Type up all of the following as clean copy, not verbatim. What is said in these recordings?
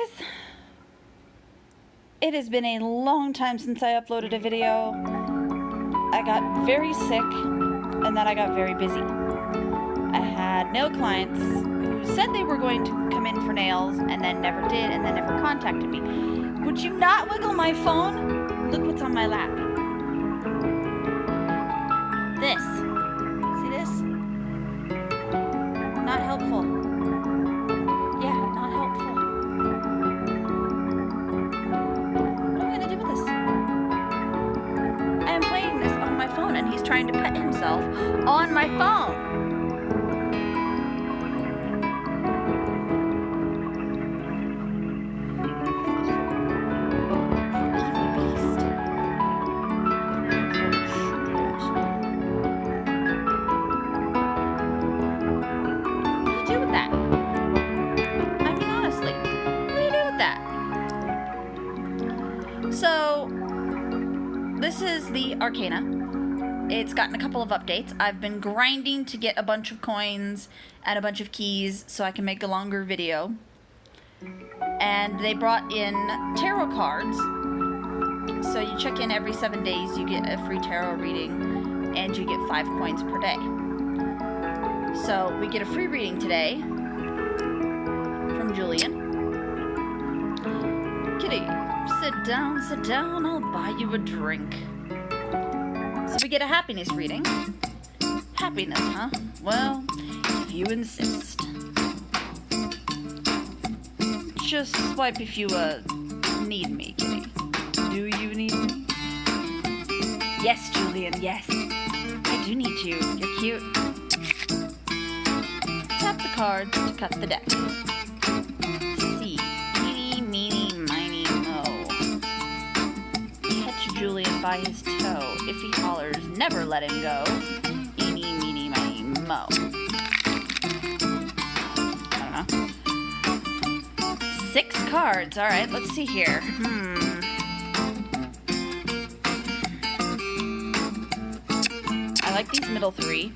guys! It has been a long time since I uploaded a video. I got very sick, and then I got very busy. I had nail clients who said they were going to come in for nails, and then never did, and then never contacted me. Would you not wiggle my phone? Look what's on my lap. This. See this? Not helpful. Yeah, not helpful. What am I gonna do with this? I am playing this on my phone, and he's trying to pet himself on my phone. So, this is the Arcana. It's gotten a couple of updates. I've been grinding to get a bunch of coins and a bunch of keys so I can make a longer video. And they brought in tarot cards. So you check in every 7 days, you get a free tarot reading, and you get 5 coins per day. So we get a free reading today from Julian. Kitty. Sit down, I'll buy you a drink. So we get a happiness reading. Happiness, huh? Well, if you insist. Just swipe if you, need me, kitty. Do you need me? Yes, Julian, yes. I do need you. You're cute. Tap the cards to cut the deck. Julian by his toe. If he hollers, never let him go. Eeny, meeny, miny, mo. I don't know. 6 cards. Alright, let's see here. I like these middle 3.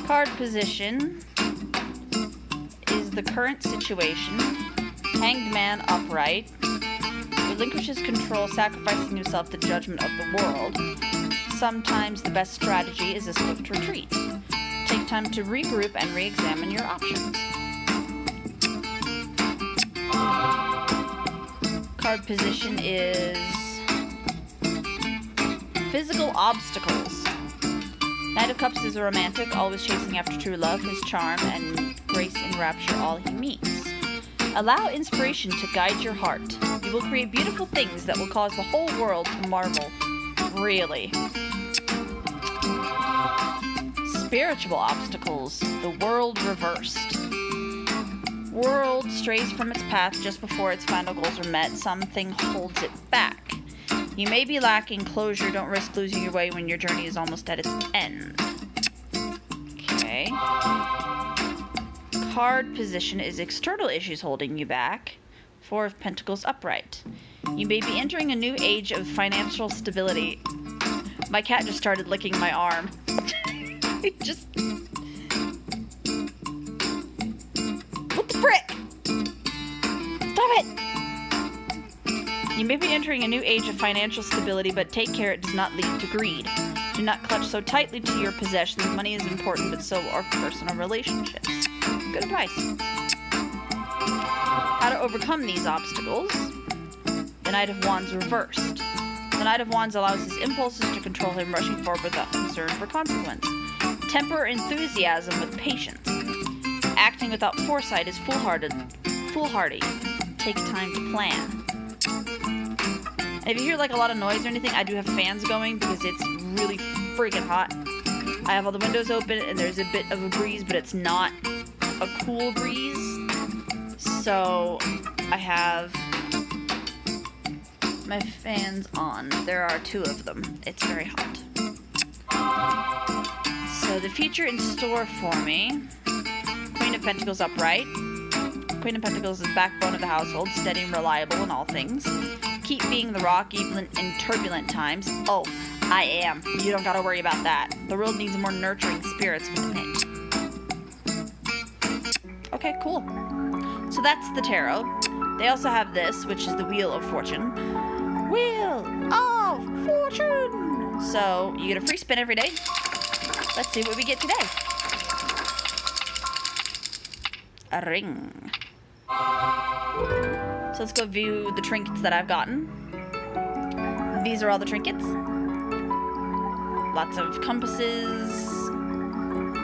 Card position is the current situation. Hanged man upright. Relinquishes control, sacrificing himself to the judgment of the world. Sometimes the best strategy is a swift retreat. Take time to regroup and re-examine your options. Card position is physical obstacles. Knight of Cups is a romantic, always chasing after true love. His charm and grace enrapture all he meets. Allow inspiration to guide your heart. You will create beautiful things that will cause the whole world to marvel. Really. Spiritual obstacles. The world reversed. World strays from its path just before its final goals are met. Something holds it back. You may be lacking closure. Don't risk losing your way when your journey is almost at its end. Okay. Card position is external issues holding you back. 4 of Pentacles upright. You may be entering a new age of financial stability. My cat just started licking my arm. It just... What the frick? Stop it! You may be entering a new age of financial stability, but take care it does not lead to greed. Do not clutch so tightly to your possessions. Money is important, but so are personal relationships. Good advice. How to overcome these obstacles. The Knight of Wands reversed. The Knight of Wands allows his impulses to control him, rushing forward without concern for consequence. Temper enthusiasm with patience. Acting without foresight is foolhardy. Take time to plan. And if you hear like a lot of noise or anything, I do have fans going because it's really freaking hot. I have all the windows open and there's a bit of a breeze, but it's not a cool breeze. So I have my fans on. There are 2 of them. It's very hot. So the feature in store for me, Queen of Pentacles upright. Queen of Pentacles is backbone of the household, steady and reliable in all things. Keep being the rock even in turbulent times. Oh, I am. You don't gotta worry about that. The world needs more nurturing spirits within it. Okay, cool. So that's the tarot. They also have this, which is the Wheel of Fortune. Wheel of Fortune! So, you get a free spin every day. Let's see what we get today. A ring. So let's go view the trinkets that I've gotten. These are all the trinkets. Lots of compasses.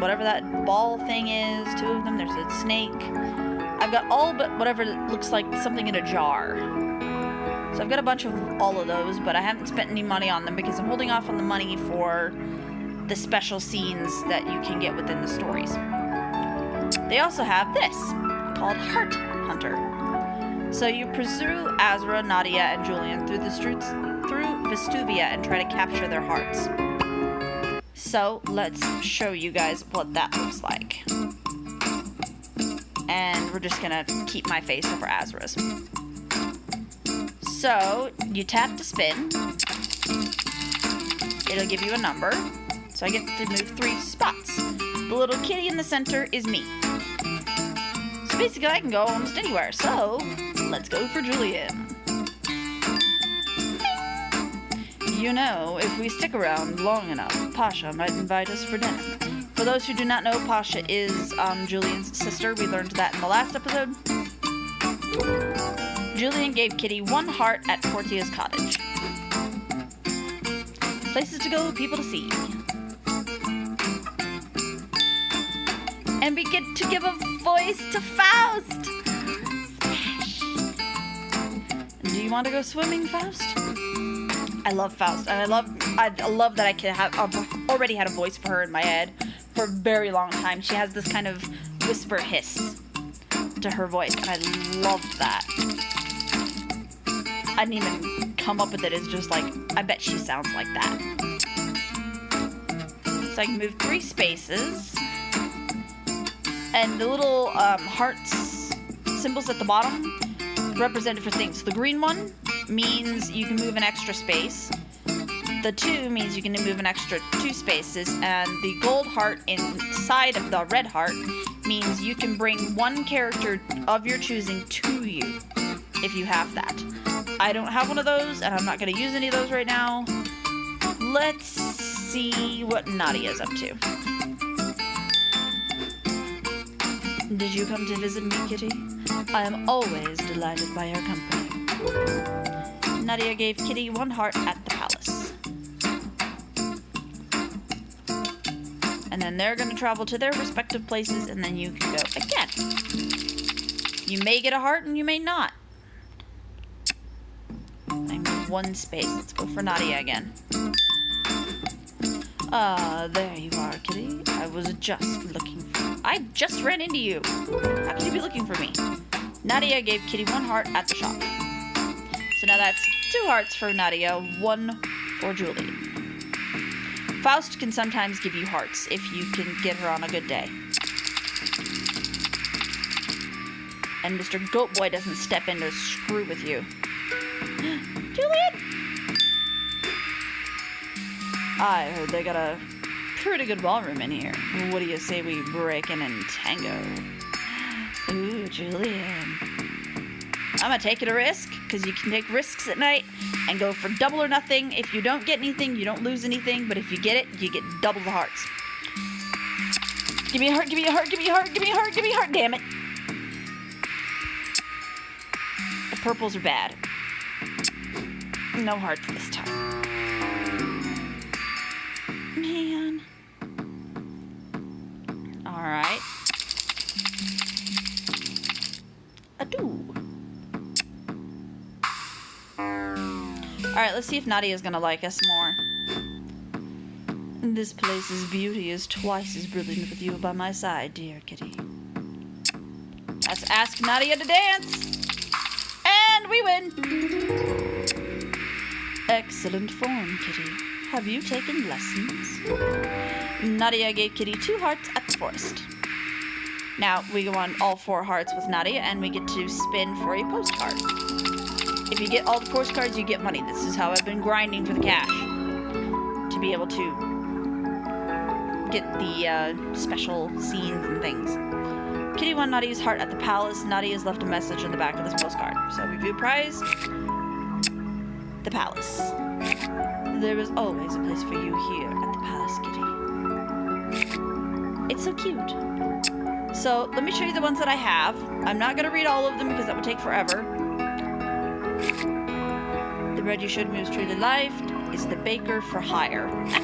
Whatever that ball thing is. 2 of them. There's a snake. I've got all but whatever looks like something in a jar. So I've got a bunch of all of those, but I haven't spent any money on them because I'm holding off on the money for the special scenes that you can get within the stories. They also have this, called Heart Hunter. So you pursue Azra, Nadia, and Julian through the streets, through Vestuvia, and try to capture their hearts. So let's show you guys what that looks like. And we're just gonna keep my face over Azra's. So you tap to spin. It'll give you a number. So I get to move 3 spots. The little kitty in the center is me. So basically I can go almost anywhere. So let's go for Julian. You know, if we stick around long enough, Pasha might invite us for dinner. For those who do not know, Pasha is Julian's sister. We learned that in the last episode. Julian gave Kitty 1 heart at Portia's cottage. Places to go, people to see. And we get to give a voice to Faust! Smash! Do you want to go swimming, Faust? I love Faust, and I love that I can have. I've already had a voice for her in my head for a very long time. She has this kind of whisper hiss to her voice, and I loved that. I didn't even come up with it. It's just like, I bet she sounds like that. So I can move 3 spaces, and the little hearts symbols at the bottom represent different things. So the green one means you can move an extra space. The 2 means you can move an extra 2 spaces, and the gold heart inside of the red heart means you can bring 1 character of your choosing to you, if you have that. I don't have one of those, and I'm not going to use any of those right now. Let's see what Nadia's up to. Did you come to visit me, Kitty? I am always delighted by your company. Nadia gave Kitty 1 heart at the palace. And then they're going to travel to their respective places, and then you can go again. You may get a heart, and you may not. I move 1 space. Let's go for Nadia again. There you are, Kitty. I was just looking for you. I just ran into you. How could you be looking for me? Nadia gave Kitty 1 heart at the shop. So now that's 2 hearts for Nadia, 1 for Julie. Faust can sometimes give you hearts if you can get her on a good day. And Mr. Goatboy doesn't step in to screw with you. Julian! I heard they got a pretty good ballroom in here. What do you say we break in and tango? Ooh, Julian. I'm gonna take it a risk, because you can take risks at night and go for double or nothing. If you don't get anything, you don't lose anything, but if you get it, you get double the hearts. Give me a heart, give me a heart, give me a heart, give me a heart, give me a heart, damn it. The purples are bad. No hearts this time. Man. Alright. Adieu. Alright, let's see if Nadia's gonna like us more. This place's beauty is twice as brilliant with you by my side, dear Kitty. Let's ask Nadia to dance! And we win! Excellent form, Kitty. Have you taken lessons? Nadia gave Kitty 2 hearts at the forest. Now, we go on all 4 hearts with Nadia, and we get to spin for a postcard. If you get all the postcards, you get money. This is how I've been grinding for the cash. To be able to get the special scenes and things. Kitty won Nadia's heart at the palace. Nadia has left a message on the back of this postcard. So, review prize. The palace. There is always a place for you here at the palace, Kitty. It's so cute. So, let me show you the ones that I have. I'm not going to read all of them because that would take forever. The bread you showed me was truly life. Is the baker for hire. At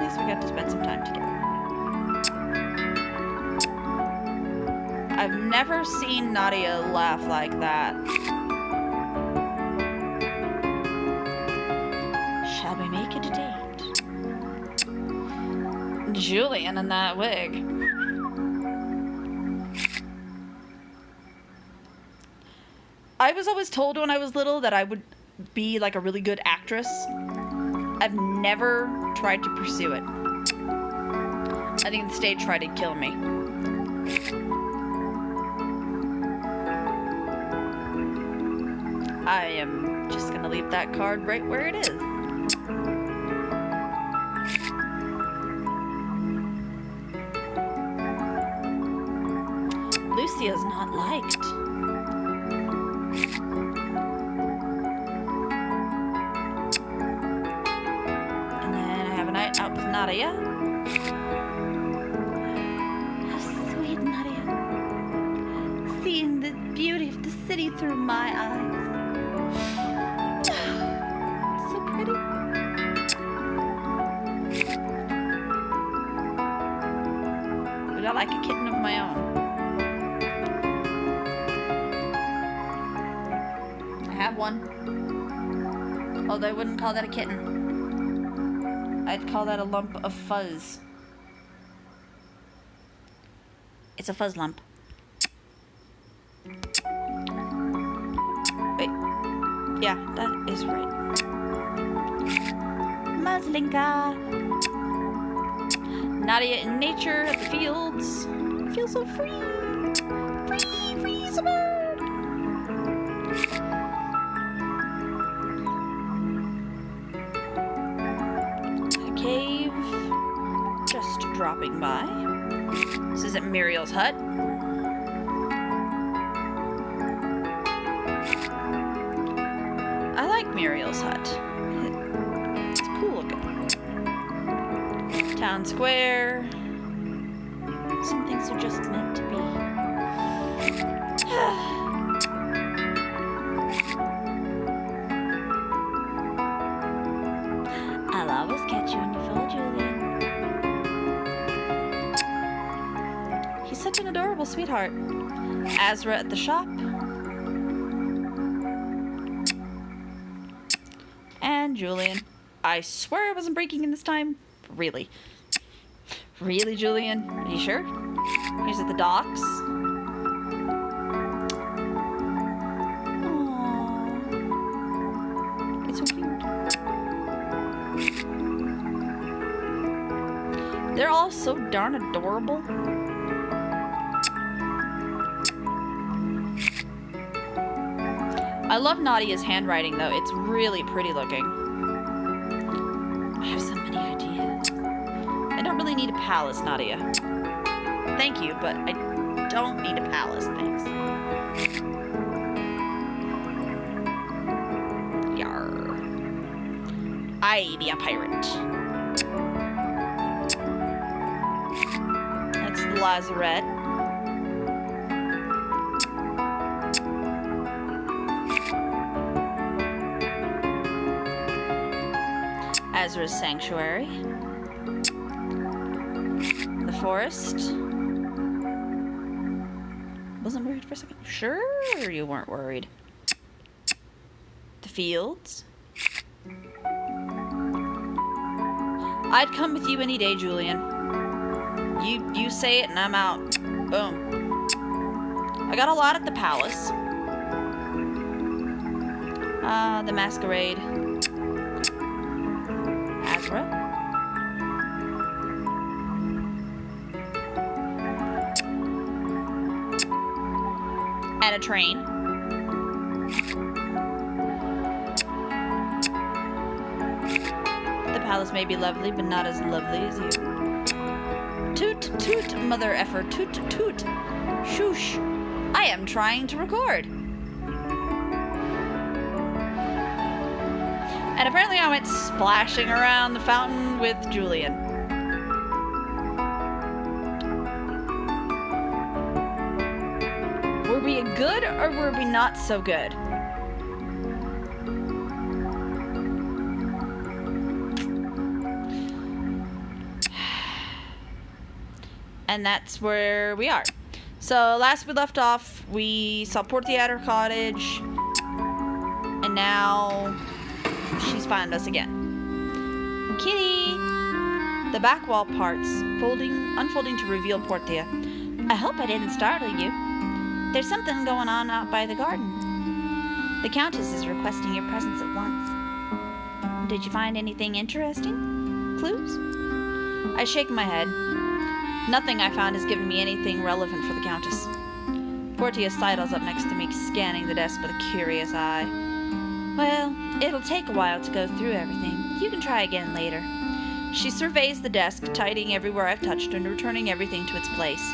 least we got to spend some time together. I've never seen Nadia laugh like that. Shall we make it a date? Julian in that wig. I was always told when I was little that I would be like a really good actress. I've never tried to pursue it. I think the stage tried to kill me. I am just gonna leave that card right where it is. Lucia's not liked. And then I have a night out with Nadia. How sweet, Nadia. Seeing the beauty of the city through my eyes. So pretty. Would I like a kitten of my own? Have one. Although I wouldn't call that a kitten. I'd call that a lump of fuzz. It's a fuzz lump. Wait. Yeah, that is right. Mazlinka. Nadia in nature at the fields. I feel so free. Free as a bird. Cave, just dropping by. This is at Muriel's hut. I like Muriel's hut. It's cool looking. Town square. Some things are just meant to be. I'll always catch you when you fall, Julian. He's such an adorable sweetheart. Azra at the shop. And Julian. I swear I wasn't breaking in this time. Really? Really, Julian? Are you sure? He's at the docks. Aww. It's so cute. They're all so darn adorable. I love Nadia's handwriting, though. It's really pretty looking. I have so many ideas. I don't really need a palace, Nadia. Thank you, but I don't need a palace, thanks. Yarr. I be a pirate. That's the lazarette. Azra's sanctuary. The forest. Wasn't worried for a second. Sure you weren't worried. The fields. I'd come with you any day, Julian. You say it and I'm out. Boom. I got a lot at the palace. The masquerade. Azra. And a train. The palace may be lovely, but not as lovely as you. Toot, toot, mother effer, toot, toot. Shoosh. I am trying to record. And apparently I went splashing around the fountain with Julian. Were we good or were we not so good? And that's where we are. So last we left off, we saw Portia at her cottage, and now she's found us again. Kitty! The back wall parts, unfolding to reveal Portia. I hope I didn't startle you. There's something going on out by the garden. The Countess is requesting your presence at once. Did you find anything interesting? Clues? I shake my head. Nothing I found has given me anything relevant for the Countess. Portia sidles up next to me, scanning the desk with a curious eye. Well, it'll take a while to go through everything. You can try again later. She surveys the desk, tidying everywhere I've touched and returning everything to its place.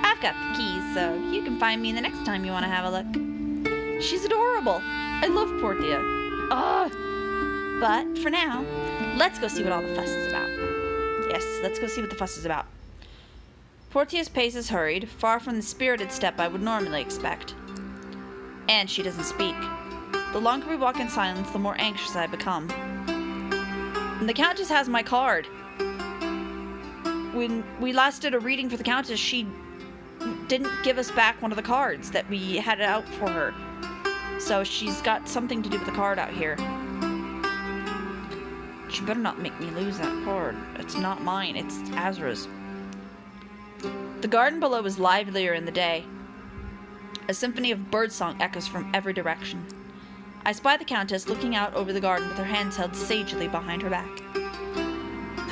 I've got the keys, so you can find me the next time you want to have a look. She's adorable. I love Portia. But for now, let's go see what all the fuss is about. Yes, let's go see what the fuss is about. Portia's pace is hurried, far from the spirited step I would normally expect. And she doesn't speak. The longer we walk in silence, the more anxious I become. And the Countess has my card. When we last did a reading for the Countess, she didn't give us back one of the cards that we had out for her. So she's got something to do with the card out here. She better not make me lose that card. It's not mine, it's Azra's. The garden below is livelier in the day. A symphony of birdsong echoes from every direction. I spy the Countess looking out over the garden with her hands held sagely behind her back.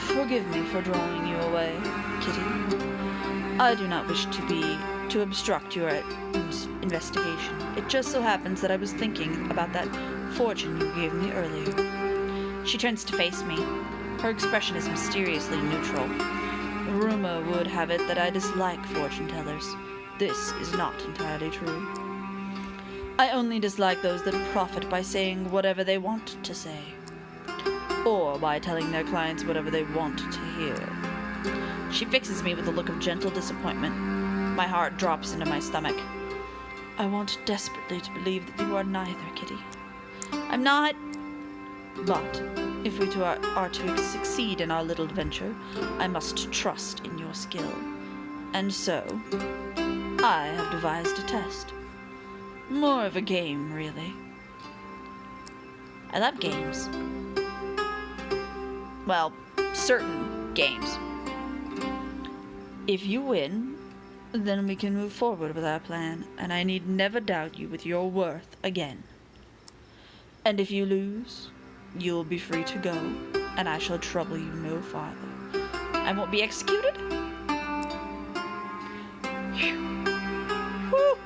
Forgive me for drawing you away, Kitty. I do not wish to obstruct your investigation. It just so happens that I was thinking about that fortune you gave me earlier. She turns to face me. Her expression is mysteriously neutral. Rumor would have it that I dislike fortune-tellers. This is not entirely true. I only dislike those that profit by saying whatever they want to say, or by telling their clients whatever they want to hear. She fixes me with a look of gentle disappointment. My heart drops into my stomach. I want desperately to believe that you are neither, Kitty. I'm not. But if we are to succeed in our little venture, I must trust in your skill. And so, I have devised a test. More of a game, really. I love games. Well, certain games. If you win, then we can move forward with our plan, and I need never doubt you with your worth again. And if you lose, you'll be free to go, and I shall trouble you no farther. I won't be executed? Whew.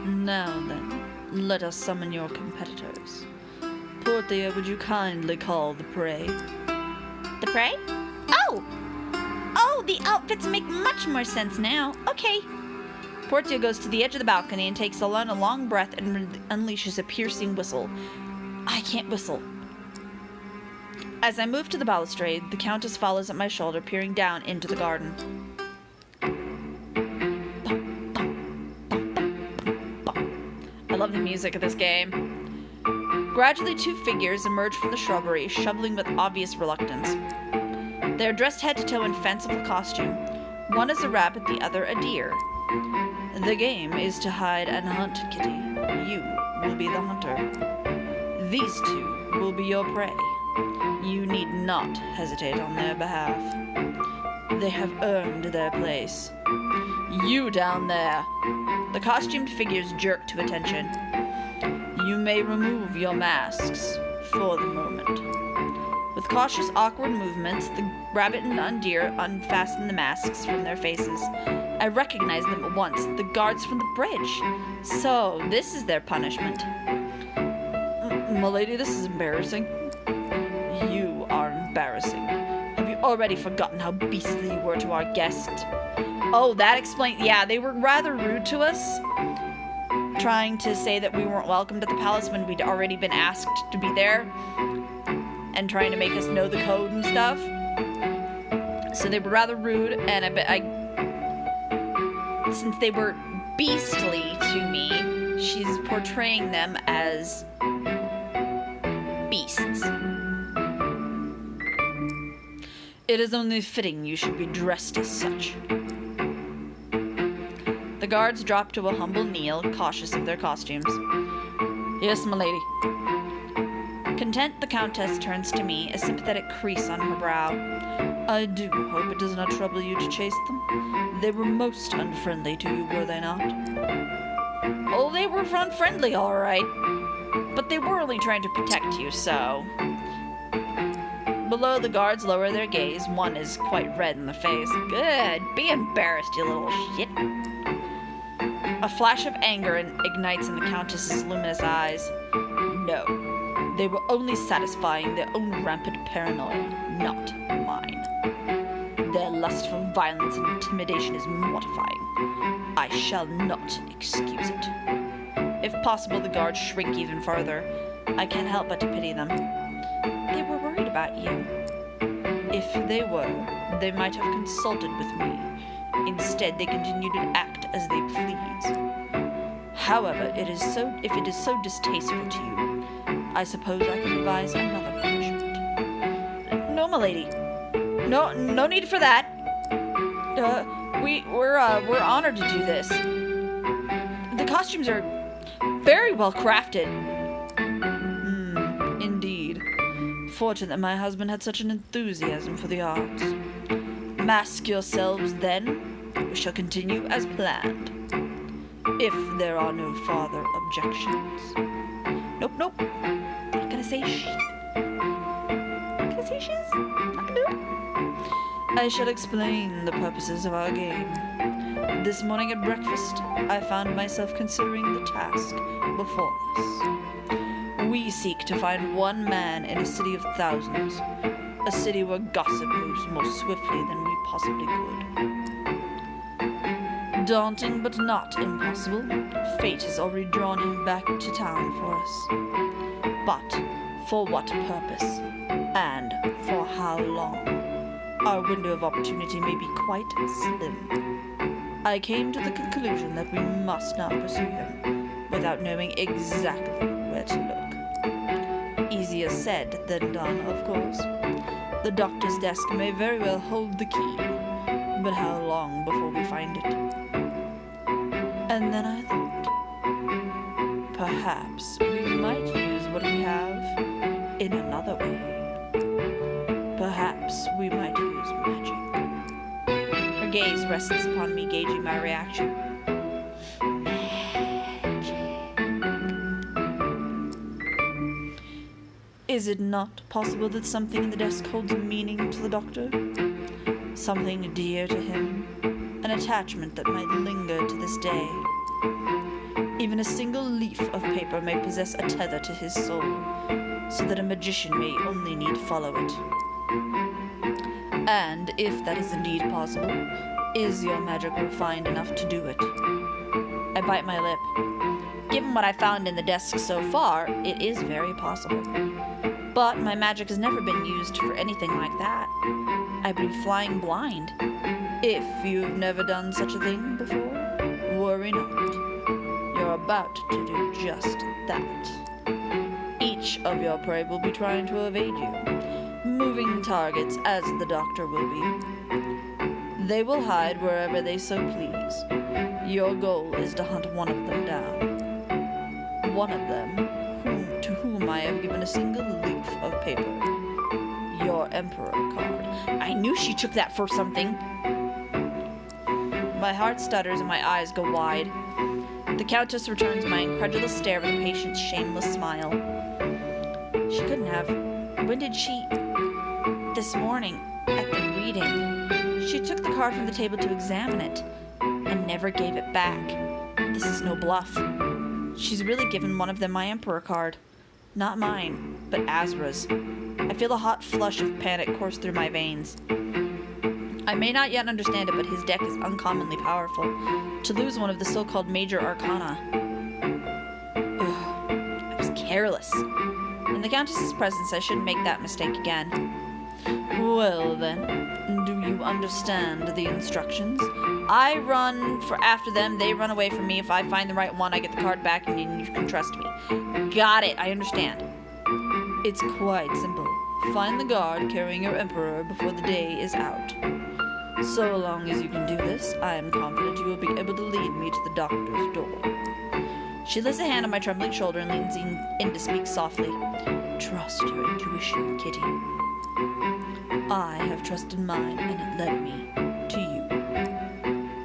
Now then, let us summon your competitors. Portia, would you kindly call the prey? The prey? Oh! Oh, the outfits make much more sense now. Okay. Portia goes to the edge of the balcony and takes a long breath and unleashes a piercing whistle. I can't whistle. As I move to the balustrade, the Countess follows at my shoulder, peering down into the garden. I love the music of this game. Gradually, two figures emerge from the shrubbery, shoveling with obvious reluctance. They are dressed head to toe in fanciful costume. One is a rabbit, the other a deer. The game is to hide and hunt, Kitty. You will be the hunter. These two will be your prey. You need not hesitate on their behalf. They have earned their place. You down there. The costumed figures jerk to attention. You may remove your masks for the moment. With cautious, awkward movements, the rabbit and undeer unfasten the masks from their faces. I recognize them at once, the guards from the bridge. So, this is their punishment. Milady, this is embarrassing. You are embarrassing. Have you already forgotten how beastly you were to our guest? Oh, that explains. Yeah, they were rather rude to us, trying to say that we weren't welcomed at the palace when we'd already been asked to be there, and trying to make us know the code and stuff. So they were rather rude, and since they were beastly to me, she's portraying them as beasts. It is only fitting you should be dressed as such. The guards drop to a humble kneel, cautious of their costumes. Yes, milady. Content, the Countess turns to me, a sympathetic crease on her brow. I do hope it does not trouble you to chase them. They were most unfriendly to you, were they not? Oh, they were unfriendly, all right. But they were only trying to protect you, so... Below, the guards lower their gaze. One is quite red in the face. Good. Be embarrassed, you little shit. A flash of anger ignites in the Countess's luminous eyes. No. They were only satisfying their own rampant paranoia, not mine. Their lust for violence and intimidation is mortifying. I shall not excuse it. If possible, the guards shrink even farther. I can't help but to pity them. They were worried about you. If they were, they might have consulted with me. Instead, they continue to act as they please. However, if it is so distasteful to you, I suppose I can devise another punishment. No, milady. No need for that. We're honored to do this. The costumes are very well crafted. Indeed. Fortunate that my husband had such an enthusiasm for the arts. Mask yourselves, then. We shall continue as planned. If there are no farther objections. Nope. Not gonna say shh. Not gonna say shiz. Not gonna do it. I shall explain the purposes of our game. This morning at breakfast, I found myself considering the task before us. We seek to find one man in a city of thousands, a city where gossip moves more swiftly than we possibly could. Daunting but not impossible, fate has already drawn him back to town for us. But for what purpose? And for how long? Our window of opportunity may be quite slim. I came to the conclusion that we must not pursue him without knowing exactly where to look. Easier said than done, of course. The doctor's desk may very well hold the key, but how long before we find it? And then I thought, perhaps we might use what we have in another way. Perhaps we might use magic. Her gaze rests upon me, gauging my reaction. Is it not possible that something in the desk holds meaning to the doctor? Something dear to him? An attachment that might linger to this day? Even a single leaf of paper may possess a tether to his soul, so that a magician may only need follow it. And if that is indeed possible, is your magic refined enough to do it? I bite my lip. Given what I found in the desk so far, it is very possible. But my magic has never been used for anything like that. I'd be flying blind. If you've never done such a thing before, worry not. You're about to do just that. Each of your prey will be trying to evade you, moving targets as the doctor will be. They will hide wherever they so please. Your goal is to hunt one of them down. One of them to whom I have given a single leaf of paper. Your Emperor card. I knew she took that for something. My heart stutters and my eyes go wide. The Countess returns my incredulous stare with a patient's shameless smile. She couldn't have. When did she... this morning at the reading. She took the card from the table to examine it and never gave it back. This is no bluff. She's really given one of them my Emperor card. Not mine, but Azra's. I feel a hot flush of panic course through my veins. I may not yet understand it, but his deck is uncommonly powerful. To lose one of the so-called major arcana. Ugh, I was careless. In the Countess's presence, I shouldn't make that mistake again. Well then, do you understand the instructions? I run after them, they run away from me. If I find the right one, I get the card back, and you can trust me. Got it, I understand. It's quite simple. Find the guard carrying your Emperor before the day is out. So long as you can do this, I am confident you will be able to lead me to the doctor's door. She lays a hand on my trembling shoulder and leans in to speak softly. Trust your intuition, Kitty. I have trusted mine, and it led me to you.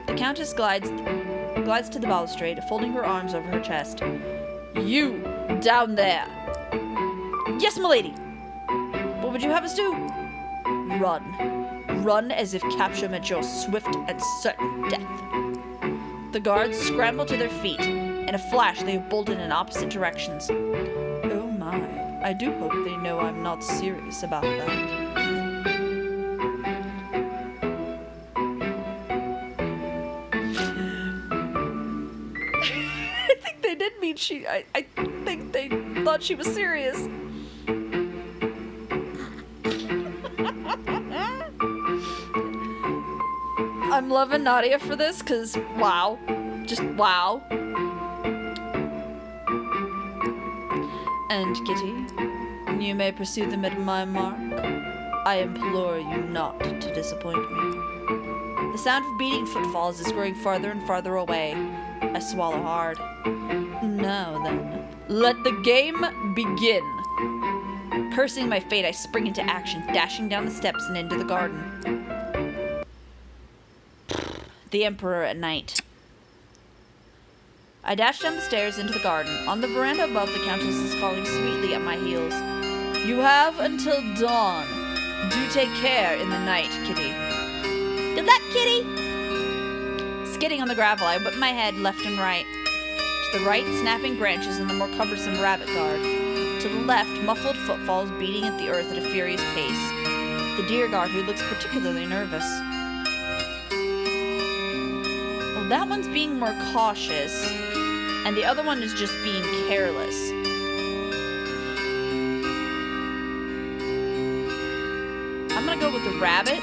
The Countess glides to the balustrade, folding her arms over her chest. You, down there! Yes, m'lady! What would you have us do? Run. Run as if capture meant your swift and certain death. The guards scramble to their feet. In a flash, they have bolted in opposite directions. Oh my, I do hope they know I'm not serious about that. I think they did mean I think they thought she was serious. I'm loving Nadia for this, because wow. Just wow. And Kitty, you may pursue them at my mark. I implore you not to disappoint me. The sound of beating footfalls is growing farther and farther away. I swallow hard. Now then, let the game begin. Cursing my fate, I spring into action, dashing down the steps and into the garden. The Emperor at night. I dash down the stairs into the garden. On the veranda above, the Countess is calling sweetly at my heels. You have until dawn. Do take care in the night, Kitty. Good luck, Kitty! Skidding on the gravel, I whip my head left and right. To the right, snapping branches and the more cumbersome rabbit guard. To the left, muffled footfalls beating at the earth at a furious pace. The deer guard, who looks particularly nervous. Well, that one's being more cautious, and the other one is just being careless. I'm gonna go with the rabbit.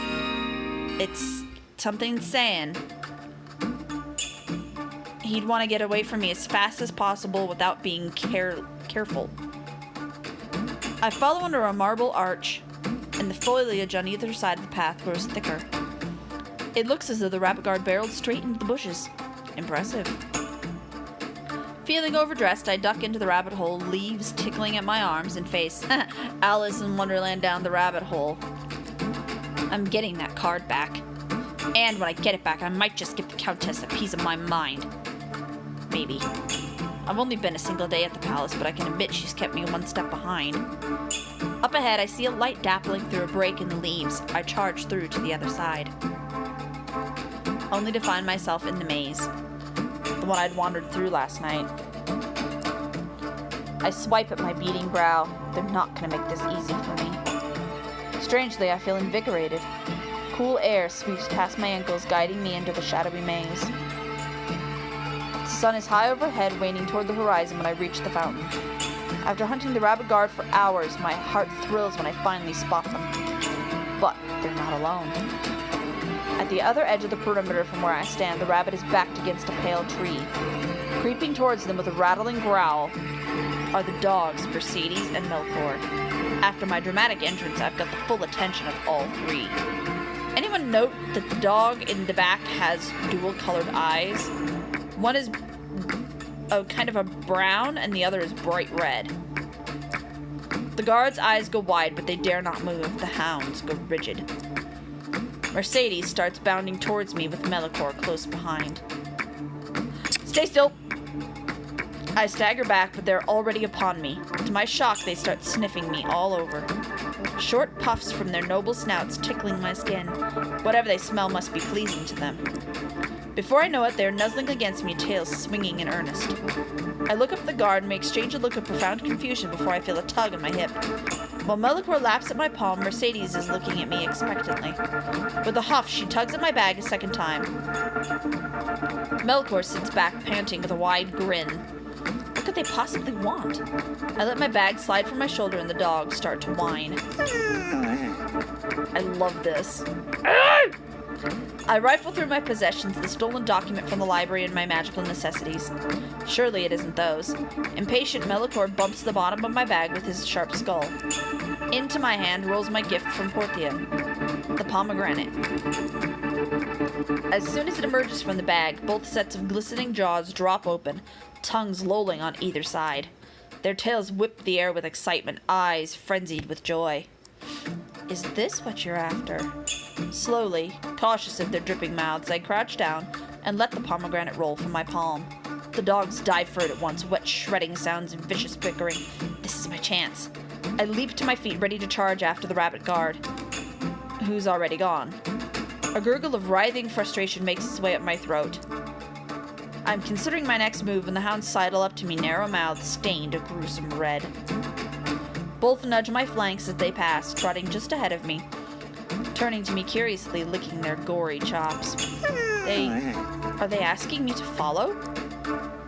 It's something saying he'd want to get away from me as fast as possible without being careful. I follow under a marble arch, and the foliage on either side of the path grows thicker. It looks as though the rabbit guard barreled straight into the bushes. Impressive. Feeling overdressed, I duck into the rabbit hole, leaves tickling at my arms and face. Alice in Wonderland down the rabbit hole. I'm getting that card back. And when I get it back, I might just give the Countess a piece of my mind. Maybe. I've only been a single day at the palace, but I can admit she's kept me one step behind. Up ahead, I see a light dappling through a break in the leaves. I charge through to the other side. Only to find myself in the maze. The one I'd wandered through last night. I swipe at my beating brow. They're not gonna make this easy for me. Strangely, I feel invigorated. Cool air sweeps past my ankles, guiding me into the shadowy maze. The sun is high overhead, waning toward the horizon when I reach the fountain. After hunting the rabbit guard for hours, my heart thrills when I finally spot them. But they're not alone. At the other edge of the perimeter from where I stand, the rabbit is backed against a pale tree. Creeping towards them with a rattling growl are the dogs, Mercedes and Melkor. After my dramatic entrance, I've got the full attention of all three. Anyone note that the dog in the back has dual-colored eyes? One is kind of a brown, and the other is bright red. The guard's eyes go wide, but they dare not move. The hounds go rigid. Mercedes starts bounding towards me with Melkor close behind. Stay still! I stagger back, but they're already upon me. To my shock, they start sniffing me all over. Short puffs from their noble snouts tickling my skin. Whatever they smell must be pleasing to them. Before I know it, they are nuzzling against me, tails swinging in earnest. I look up at the guard and we exchange a look of profound confusion before I feel a tug on my hip. While Melikor laps at my palm, Mercedes is looking at me expectantly. With a huff, she tugs at my bag a second time. Melikor sits back, panting with a wide grin. What could they possibly want? I let my bag slide from my shoulder and the dogs start to whine. I love this. I rifle through my possessions, the stolen document from the library and my magical necessities. Surely it isn't those. Impatient, Melikor bumps the bottom of my bag with his sharp skull. Into my hand rolls my gift from Portia, the pomegranate. As soon as it emerges from the bag, both sets of glistening jaws drop open, tongues lolling on either side. Their tails whip the air with excitement, eyes frenzied with joy. Is this what you're after? Slowly, cautious of their dripping mouths, I crouch down and let the pomegranate roll from my palm. The dogs dive for it at once, wet shredding sounds and vicious bickering. This is my chance. I leap to my feet, ready to charge after the rabbit guard, who's already gone. A gurgle of writhing frustration makes its way up my throat. I'm considering my next move when the hounds sidle up to me, narrow-mouthed, stained a gruesome red. Both nudge my flanks as they pass, trotting just ahead of me, turning to me curiously, licking their gory chops. Are they asking me to follow?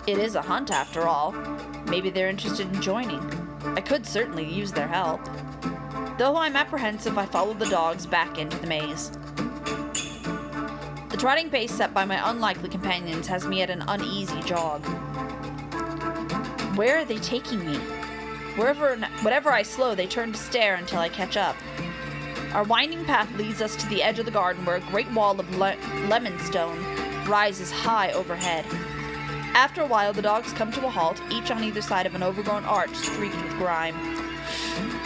It is a hunt, after all. Maybe they're interested in joining. I could certainly use their help. Though I'm apprehensive, I follow the dogs back into the maze. The trotting pace set by my unlikely companions has me at an uneasy jog. Where are they taking me? Whatever I slow, they turn to stare until I catch up. Our winding path leads us to the edge of the garden where a great wall of lemon stone rises high overhead. After a while, the dogs come to a halt, each on either side of an overgrown arch streaked with grime.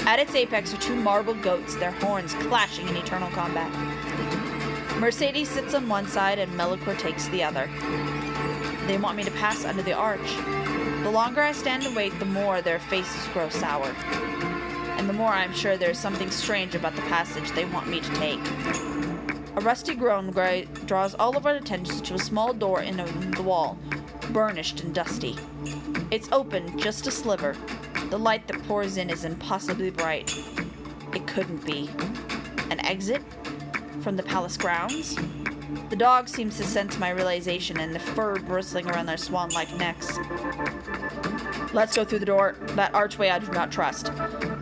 At its apex are two marble goats, their horns clashing in eternal combat. Mercedes sits on one side and Melikor takes the other. They want me to pass under the arch. The longer I stand and wait, the more their faces grow sour. And the more I'm sure there's something strange about the passage they want me to take. A rusty groan draws all of our attention to a small door in the wall, burnished and dusty. It's open, just a sliver. The light that pours in is impossibly bright. It couldn't be. An exit? From the palace grounds? The dog seems to sense my realization and the fur bristling around their swan-like necks. Let's go through the door. That archway I do not trust.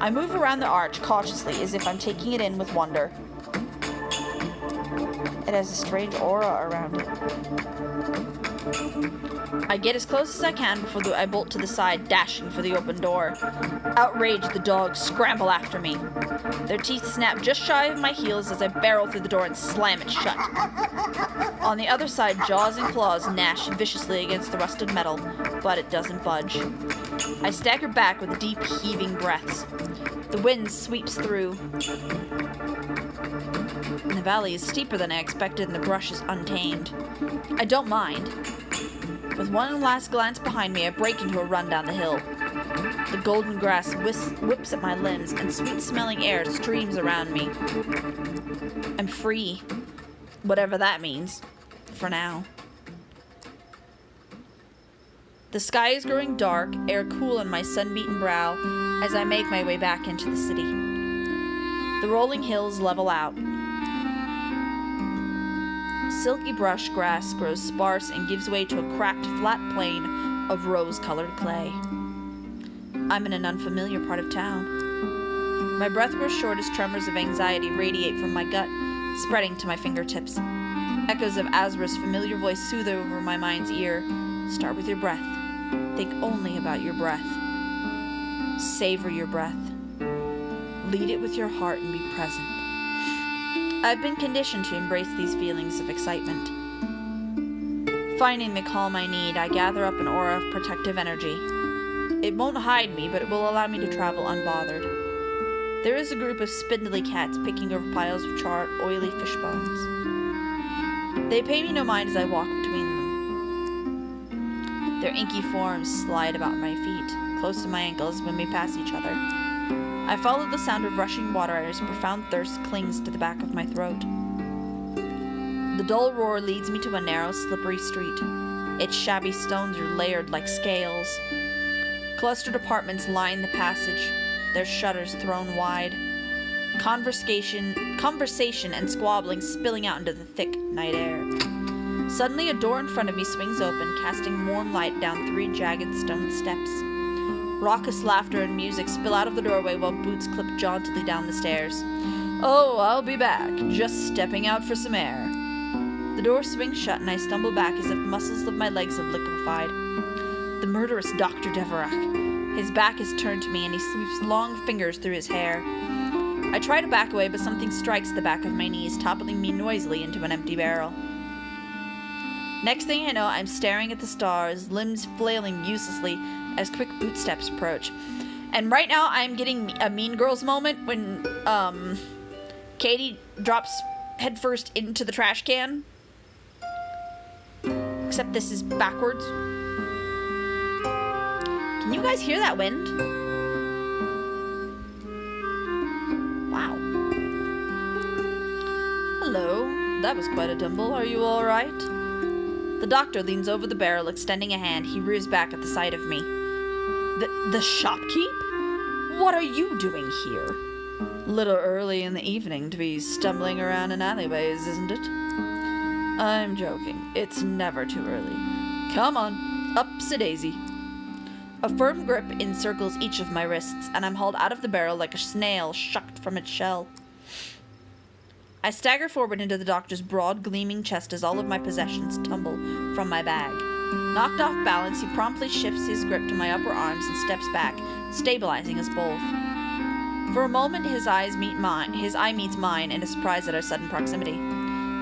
I move around the arch cautiously, as if I'm taking it in with wonder. It has a strange aura around it. I get as close as I can before I bolt to the side, dashing for the open door. Outraged, the dogs scramble after me. Their teeth snap just shy of my heels as I barrel through the door and slam it shut. On the other side, jaws and claws gnash viciously against the rusted metal, but it doesn't budge. I stagger back with deep, heaving breaths. The wind sweeps through. The valley is steeper than I expected and the brush is untamed. I don't mind. With one last glance behind me, I break into a run down the hill. The golden grass whips at my limbs and sweet-smelling air streams around me. I'm free. Whatever that means. For now. The sky is growing dark, air cool on my sun-beaten brow as I make my way back into the city. The rolling hills level out. Silky brush grass grows sparse and gives way to a cracked, flat plain of rose-colored clay. I'm in an unfamiliar part of town. My breath grows short as tremors of anxiety radiate from my gut, spreading to my fingertips. Echoes of Azra's familiar voice soothe over my mind's ear. Start with your breath. Think only about your breath. Savor your breath. Lead it with your heart and be present. I've been conditioned to embrace these feelings of excitement. Finding the calm I need, I gather up an aura of protective energy. It won't hide me, but it will allow me to travel unbothered. There is a group of spindly cats picking over piles of charred, oily fish bones. They pay me no mind as I walk between them. Their inky forms slide about my feet, close to my ankles when we pass each other. I follow the sound of rushing water as a profound thirst clings to the back of my throat. The dull roar leads me to a narrow, slippery street. Its shabby stones are layered like scales. Clustered apartments line the passage, their shutters thrown wide. Conversation and squabbling spilling out into the thick night air. Suddenly, a door in front of me swings open, casting warm light down 3 jagged stone steps. Raucous laughter and music spill out of the doorway while boots clip jauntily down the stairs. Oh, I'll be back, just stepping out for some air. The door swings shut and I stumble back as if muscles of my legs have liquefied. The murderous Dr. Deverak. His back is turned to me and he sweeps long fingers through his hair. I try to back away, but something strikes the back of my knees, toppling me noisily into an empty barrel. Next thing I know, I'm staring at the stars, limbs flailing uselessly as quick footsteps approach. And right now, I'm getting a Mean Girls moment when Katie drops headfirst into the trash can. Except this is backwards. Can you guys hear that wind? Wow. Hello. That was quite a tumble. Are you all right? The doctor leans over the barrel, extending a hand. He rears back at the sight of me. The shopkeep? What are you doing here? Little early in the evening to be stumbling around in alleyways, isn't it? I'm joking. It's never too early. Come on, upsy-daisy. A firm grip encircles each of my wrists, and I'm hauled out of the barrel like a snail shucked from its shell. I stagger forward into the doctor's broad, gleaming chest as all of my possessions tumble from my bag. Knocked off balance, he promptly shifts his grip to my upper arms and steps back, stabilizing us both. For a moment, his eye meets mine in a surprise at our sudden proximity.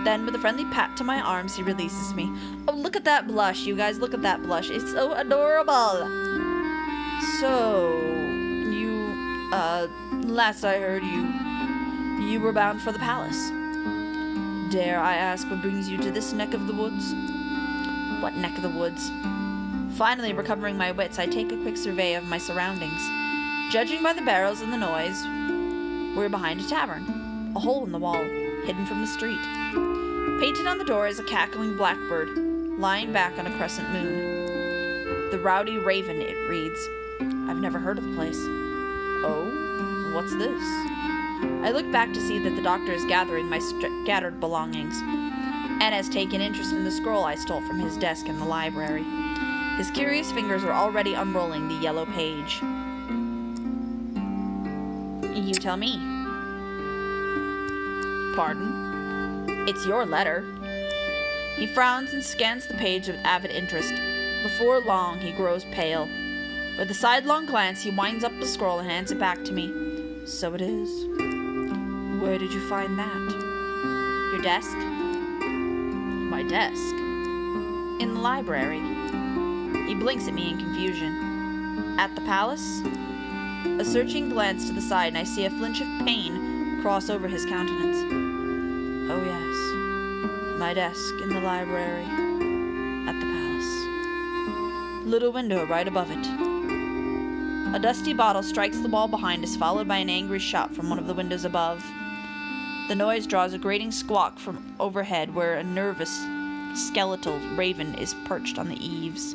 Then, with a friendly pat to my arms, he releases me. Oh, look at that blush, you guys, look at that blush. It's so adorable. So, you, last I heard, you were bound for the palace. Dare I ask what brings you to this neck of the woods? What neck of the woods? Finally, recovering my wits, I take a quick survey of my surroundings. Judging by the barrels and the noise, we're behind a tavern. A hole in the wall, hidden from the street. Painted on the door is a cackling blackbird, lying back on a crescent moon. The Rowdy Raven, it reads. I've never heard of the place. Oh, what's this? I look back to see that the doctor is gathering my scattered belongings, and has taken interest in the scroll I stole from his desk in the library. His curious fingers are already unrolling the yellow page. You tell me. Pardon? It's your letter. He frowns and scans the page with avid interest. Before long, he grows pale. With a sidelong glance, he winds up the scroll and hands it back to me. So it is. Where did you find that? Your desk? My desk? In the library. He blinks at me in confusion. At the palace? A searching glance to the side, and I see a flinch of pain cross over his countenance. Oh yes, my desk in the library at the palace. Little window right above it. A dusty bottle strikes the wall behind us, followed by an angry shout from one of the windows above. The noise draws a grating squawk from overhead where a nervous, skeletal raven is perched on the eaves.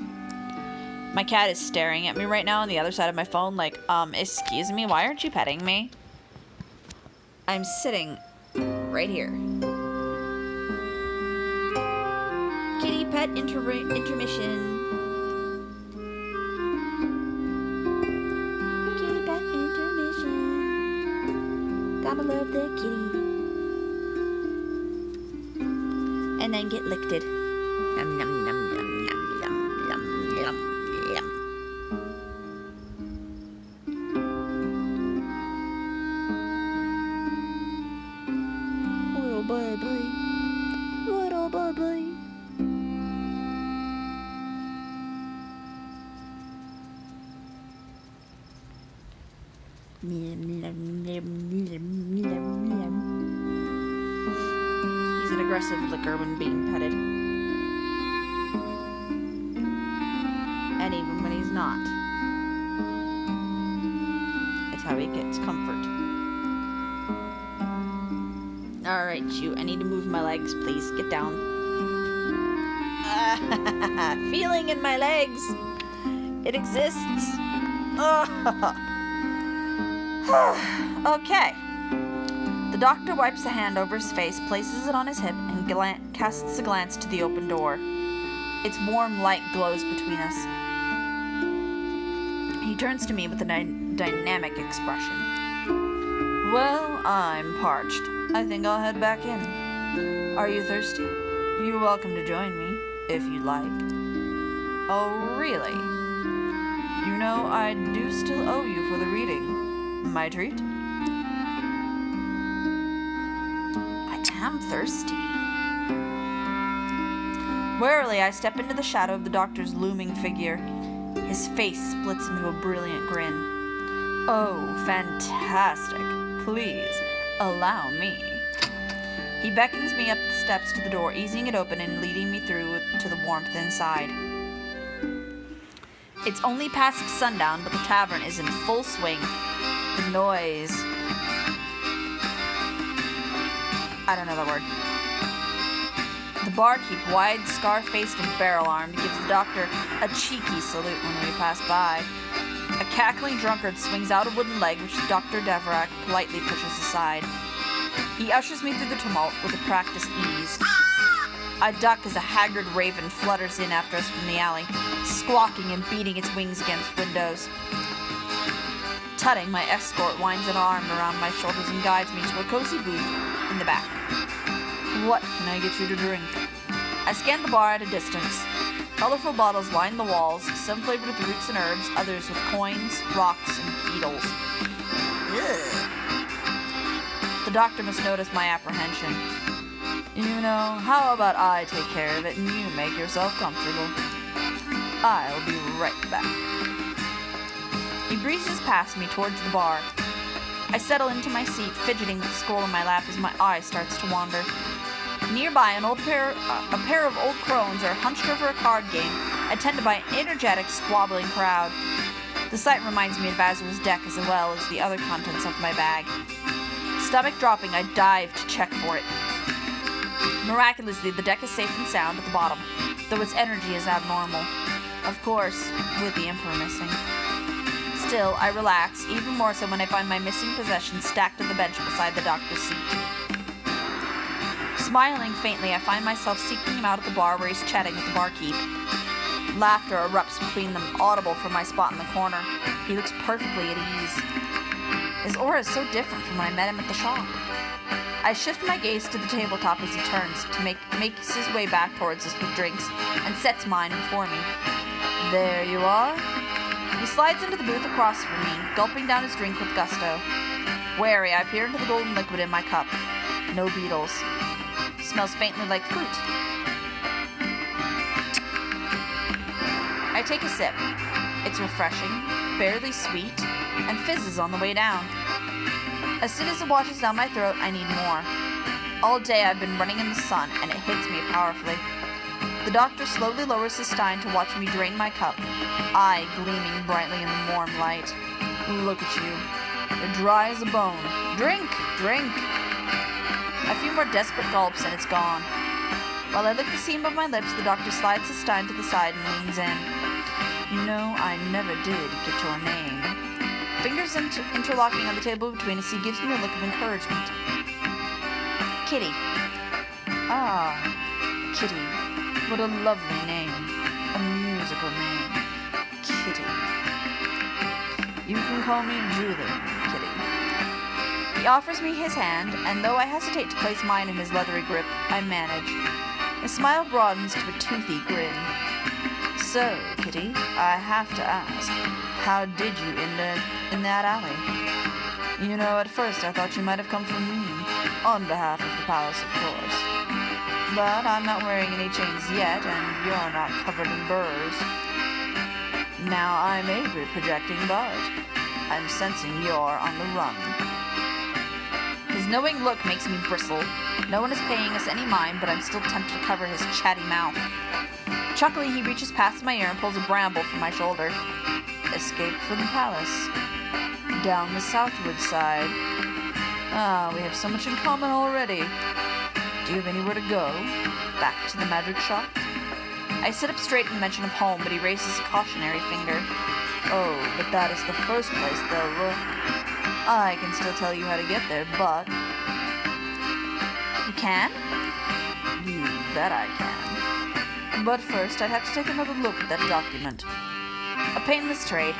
My cat is staring at me right now on the other side of my phone like, excuse me, why aren't you petting me? I'm sitting right here. Kitty pet intermission. Kitty pet intermission. Gotta love the kitty. And then get licked. Yum, yum, yum, yum, yum, yum, yum, yum, yum. Little baby. Little baby. He's an aggressive licker when being petted. And even when he's not. It's how he gets. wants comfort. Alright, I need to move my legs, please. Get down. Feeling in my legs. It exists. Okay. The doctor wipes a hand over his face, places it on his hip, and casts a glance to the open door. Its warm light glows between us. He turns to me with a dynamic expression. Well, I'm parched. I think I'll head back in. Are you thirsty? You're welcome to join me, if you'd like. Oh, really? You know, I do still owe you for the reading. My treat? I am thirsty. Warily, I step into the shadow of the doctor's looming figure. His face splits into a brilliant grin. Oh, fantastic. Please, allow me. He beckons me up the steps to the door, easing it open and leading me through to the warmth inside. It's only past sundown, but the tavern is in full swing. The noise... I don't know the word. The barkeep, wide, scar-faced, and barrel-armed, gives the doctor a cheeky salute when we pass by. A cackling drunkard swings out a wooden leg, which Dr. Deverac politely pushes aside. He ushers me through the tumult with a practiced ease. I duck as a haggard raven flutters in after us from the alley, squawking and beating its wings against windows. Tutting, my escort, winds an arm around my shoulders and guides me to a cozy booth in the back. What can I get you to drink? I scan the bar at a distance. Colorful bottles line the walls, some flavored with roots and herbs, others with coins, rocks, and beetles. Ugh. The doctor must notice my apprehension. You know, how about I take care of it and you make yourself comfortable? I'll be right back. He breezes past me towards the bar. I settle into my seat, fidgeting with the scroll in my lap as my eye starts to wander. Nearby, a pair of old crones are hunched over a card game, attended by an energetic, squabbling crowd. The sight reminds me of Azur's deck as well as the other contents of my bag. Stomach dropping, I dive to check for it. Miraculously, the deck is safe and sound at the bottom, though its energy is abnormal. Of course, with the Emperor missing. Still, I relax, even more so when I find my missing possessions stacked on the bench beside the doctor's seat. Smiling faintly, I find myself seeking him out at the bar where he's chatting with the barkeep. Laughter erupts between them, audible from my spot in the corner. He looks perfectly at ease. His aura is so different from when I met him at the shop. I shift my gaze to the tabletop as he turns to makes his way back towards us with drinks and sets mine before me. There you are. He slides into the booth across from me, gulping down his drink with gusto. Wary, I peer into the golden liquid in my cup. No beetles. Smells faintly like fruit. I take a sip. It's refreshing, barely sweet, and fizzes on the way down. As soon as it washes down my throat, I need more. All day I've been running in the sun, and it hits me powerfully. The doctor slowly lowers his stein to watch me drain my cup, eye gleaming brightly in the warm light. Look at you. You're dry as a bone. Drink! Drink! A few more desperate gulps and it's gone. While I lick the seam of my lips, the doctor slides his stein to the side and leans in. You know, I never did get your name. Fingers interlocking on the table between us, he gives me a look of encouragement. Kitty. Ah, Kitty. What a lovely name. A musical name. Kitty. You can call me Julie, Kitty. He offers me his hand, and though I hesitate to place mine in his leathery grip, I manage. His smile broadens to a toothy grin. So, Kitty, I have to ask, how did you end up in that alley? You know, at first I thought you might have come from me, on behalf of the palace, of course. But I'm not wearing any chains yet, and you're not covered in burrs. Now, I may be projecting, but I'm sensing you're on the run. His knowing look makes me bristle. No one is paying us any mind, but I'm still tempted to cover his chatty mouth. Chuckling, he reaches past my ear and pulls a bramble from my shoulder. Escape from the palace. down the southward side. Ah, we have so much in common already. Do you have anywhere to go? Back to the magic shop? I sit up straight in mention of home, but he raises a cautionary finger. Oh, but that is the first place they'll look. I can still tell you how to get there, but... You can? You bet I can. But first, I'd have to take another look at that document. A painless trade.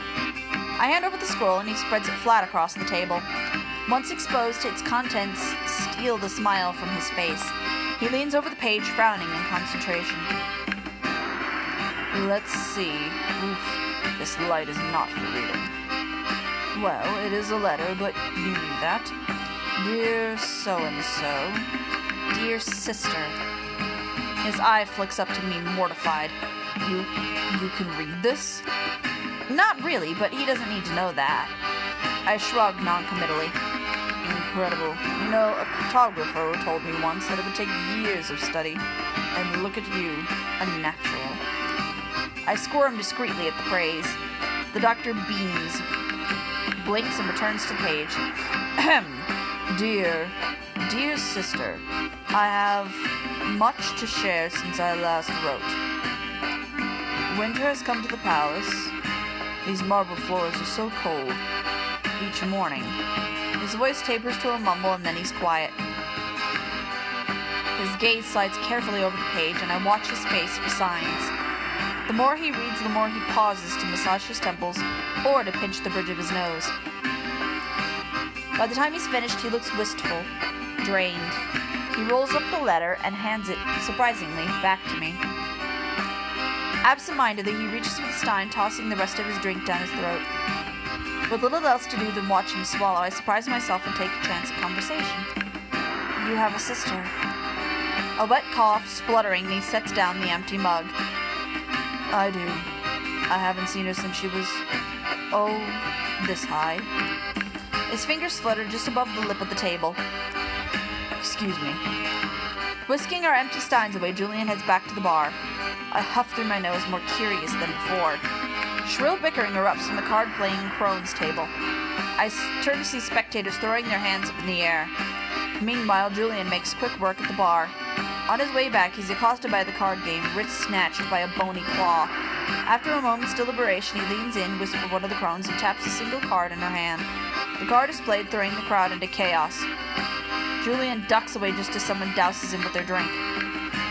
I hand over the scroll and he spreads it flat across the table. Once exposed, its contents steal the smile from his face. He leans over the page, frowning in concentration. Let's see. Oof, this light is not for reading. Well, it is a letter, but you knew that. Dear so-and-so. Dear sister. His eye flicks up to me, mortified. You can read this? Not really, but he doesn't need to know that. I shrug non-committally. Incredible. You know, a cartographer told me once that it would take years of study. And look at you, a natural. I squirm discreetly at the praise. The doctor beams, blinks, and returns to the page. Dear sister, I have much to share since I last wrote. Winter has come to the palace. These marble floors are so cold. Each morning. His voice tapers to a mumble and then he's quiet. His gaze slides carefully over the page and I watch his face for signs. The more he reads, the more he pauses to massage his temples or to pinch the bridge of his nose. By the time he's finished, he looks wistful, drained. He rolls up the letter and hands it, surprisingly, back to me. Absent-mindedly, he reaches for the stein, tossing the rest of his drink down his throat. With little else to do than watch him swallow, I surprise myself and take a chance at conversation. You have a sister. A wet cough, spluttering, he sets down the empty mug. I do. I haven't seen her since she was, this high. His fingers flutter just above the lip of the table. Excuse me. Whisking our empty steins away, Julian heads back to the bar. I huff through my nose, more curious than before. Shrill bickering erupts from the card-playing crone's table. I turn to see spectators throwing their hands up in the air. Meanwhile, Julian makes quick work at the bar. On his way back, he's accosted by the card game, wrist snatched by a bony claw. After a moment's deliberation, he leans in, whispers one of the crones, and taps a single card in her hand. The card is played, throwing the crowd into chaos. Julian ducks away just as someone douses him with their drink.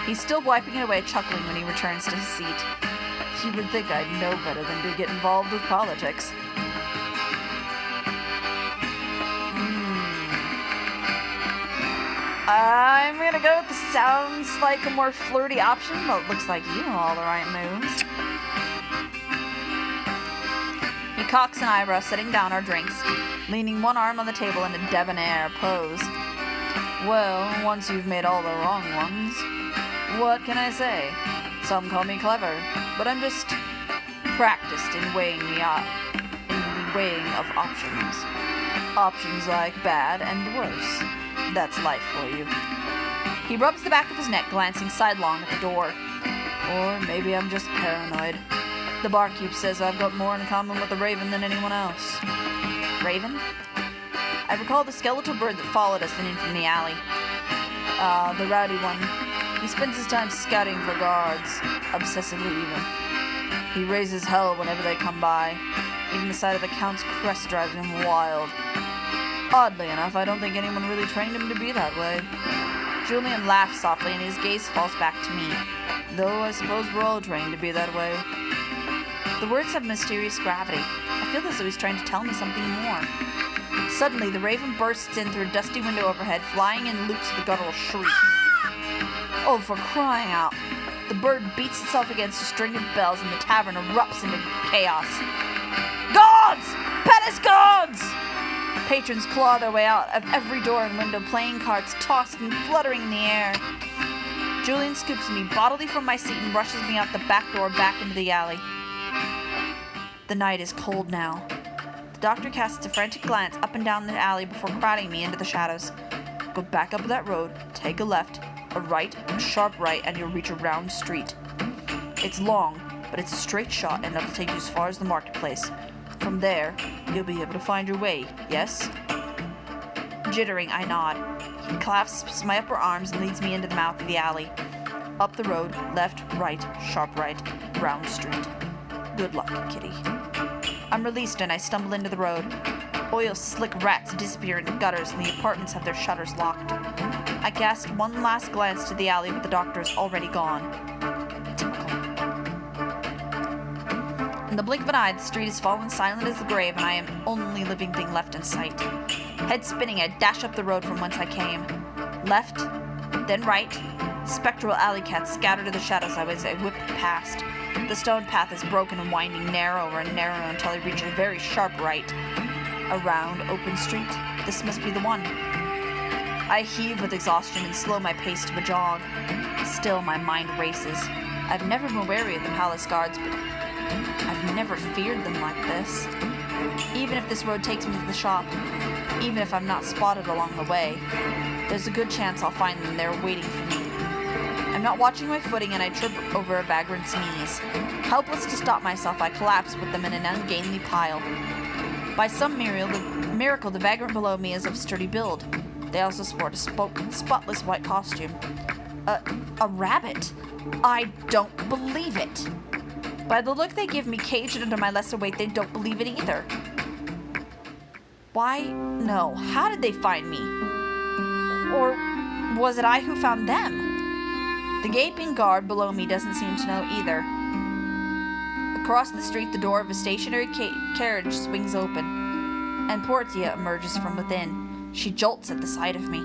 He's still wiping it away, chuckling when he returns to his seat. You would think I'd know better than to get involved with politics. I'm gonna go with the sounds like a more flirty option, but it looks like you know all the right moves. He cocks an eyebrow, setting down our drinks, leaning one arm on the table in a debonair pose. Well, once you've made all the wrong ones, what can I say? Some call me clever, but I'm just practiced in weighing the weighing of options. Options like bad and worse. That's life for you. He rubs the back of his neck, glancing sidelong at the door. Or maybe I'm just paranoid. The barkeep says I've got more in common with the raven than anyone else. Raven? I recall the skeletal bird that followed us in from the alley. The rowdy one. He spends his time scouting for guards, obsessively even. He raises hell whenever they come by. Even the sight of the Count's crest drives him wild. Oddly enough, I don't think anyone really trained him to be that way. Julian laughs softly and his gaze falls back to me. Though I suppose we're all trained to be that way. The words have mysterious gravity. I feel as though he's trying to tell me something more. Suddenly, the raven bursts in through a dusty window overhead, flying in loops with a guttural shriek. Oh, for crying out. The bird beats itself against a string of bells and the tavern erupts into chaos. Gods! Palace gods! Patrons claw their way out of every door and window, playing cards tossed and fluttering in the air. Julian scoops me bodily from my seat and rushes me out the back door back into the alley. The night is cold now. The doctor casts a frantic glance up and down the alley before crowding me into the shadows. Go back up that road, take a left, a right, and a sharp right, and you'll reach a round street. It's long, but it's a straight shot, and it'll take you as far as the marketplace. From there, you'll be able to find your way, yes? Jittering, I nod. He clasps my upper arms and leads me into the mouth of the alley. Up the road, left, right, sharp right, round street. Good luck, kitty. I'm released and I stumble into the road. Oil slick rats disappear in the gutters and the apartments have their shutters locked. I cast one last glance to the alley, but the doctor is already gone. Typical. In the blink of an eye, the street has fallen silent as the grave, and I am the only living thing left in sight. Head spinning, I dash up the road from whence I came. Left, then right. Spectral alley cats scatter to the shadows as I whip past. The stone path is broken and winding narrower and narrower until I reach a very sharp right. A round, open street. This must be the one. I heave with exhaustion and slow my pace to a jog. Still, my mind races. I've never been wary of the palace guards, but I've never feared them like this. Even if this road takes me to the shop, even if I'm not spotted along the way, there's a good chance I'll find them there waiting for me. I'm not watching my footing and I trip over a vagrant's knees. Helpless to stop myself, I collapse with them in an ungainly pile. By some miracle, the vagrant below me is of sturdy build. They also sport a spotless white costume. A rabbit? I don't believe it. By the look they give me, caged under my lesser weight, they don't believe it either. Why? No. How did they find me? Or was it I who found them? The gaping guard below me doesn't seem to know either. Across the street, the door of a stationary carriage swings open, and Portia emerges from within. She jolts at the sight of me.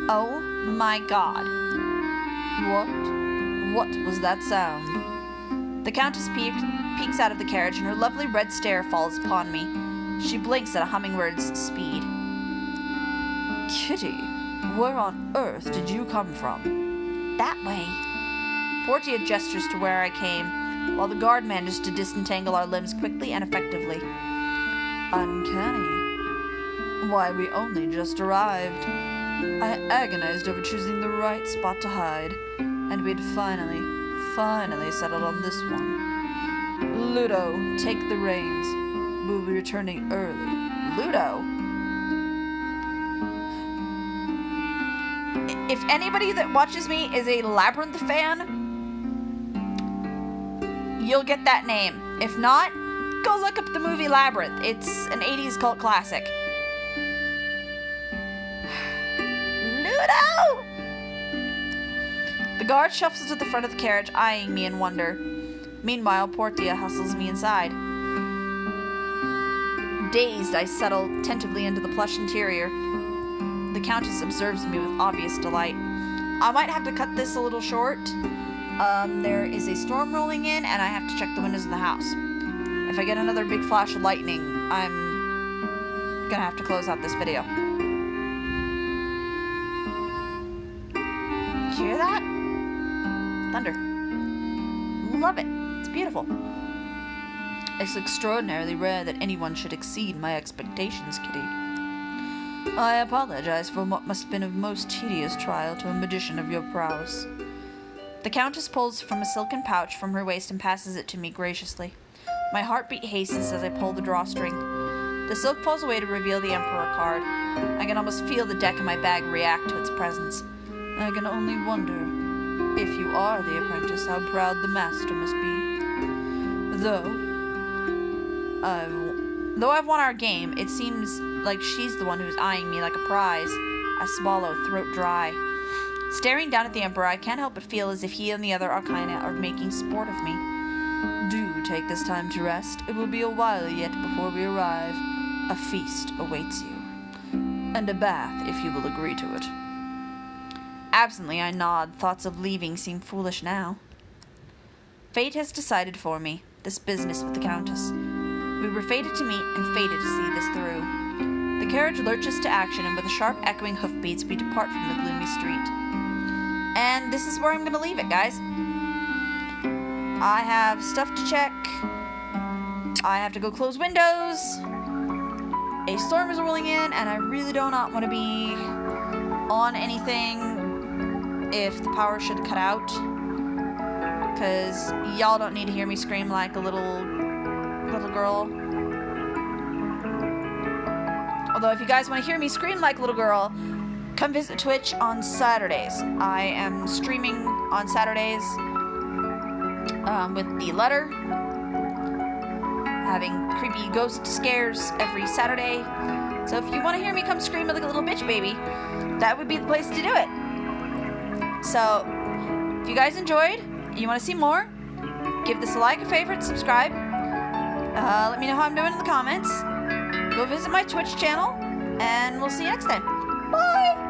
Oh my god. What was that sound? The Countess peeks out of the carriage, and her lovely red stare falls upon me. She blinks at a hummingbird's speed. Kitty, where on earth did you come from? That way. Portia gestures to where I came, while the guard manages to disentangle our limbs quickly and effectively. Uncanny. Why, we only just arrived. I agonized over choosing the right spot to hide, and we'd finally settled on this one. Ludo, take the reins. We'll be returning early. Ludo? If anybody that watches me is a Labyrinth fan, you'll get that name. If not, go look up the movie Labyrinth. It's an 80s cult classic. Ludo! The guard shuffles to the front of the carriage, eyeing me in wonder. Meanwhile, Portia hustles me inside. Dazed, I settle tentatively into the plush interior. The Countess observes me with obvious delight. I might have to cut this a little short. There is a storm rolling in, and I have to check the windows of the house. If I get another big flash of lightning, I'm gonna have to close out this video. Did you hear that? Thunder. Love it. It's beautiful. It's extraordinarily rare that anyone should exceed my expectations, Kitty. I apologize for what must have been a most tedious trial to a magician of your prowess. The Countess pulls from a silken pouch from her waist and passes it to me graciously. My heartbeat hastens as I pull the drawstring. The silk falls away to reveal the Emperor card. I can almost feel the deck in my bag react to its presence. I can only wonder, if you are the apprentice, how proud the master must be. Though I've won our game, it seems like she's the one who's eyeing me like a prize. I swallow, throat dry. Staring down at the Emperor, I can't help but feel as if he and the other Arcana are making sport of me. Do take this time to rest. It will be a while yet before we arrive. A feast awaits you. And a bath, if you will agree to it. Absently, I nod. Thoughts of leaving seem foolish now. Fate has decided for me. This business with the Countess. We were fated to meet and fated to see this through. The carriage lurches to action, and with a sharp echoing hoofbeats, we depart from the gloomy street. And this is where I'm going to leave it, guys. I have stuff to check. I have to go close windows. A storm is rolling in, and I really do not want to be on anything if the power should cut out. Because y'all don't need to hear me scream like a little girl. Although if you guys want to hear me scream like a little girl, come visit Twitch on Saturdays. I am streaming on Saturdays with the letter, having creepy ghost scares every Saturday. So if you want to hear me come scream like a little bitch baby, that would be the place to do it. So if you guys enjoyed, you want to see more, give this a like, a favorite, subscribe. Let me know how I'm doing in the comments. Go visit my Twitch channel, and we'll see you next time. Bye!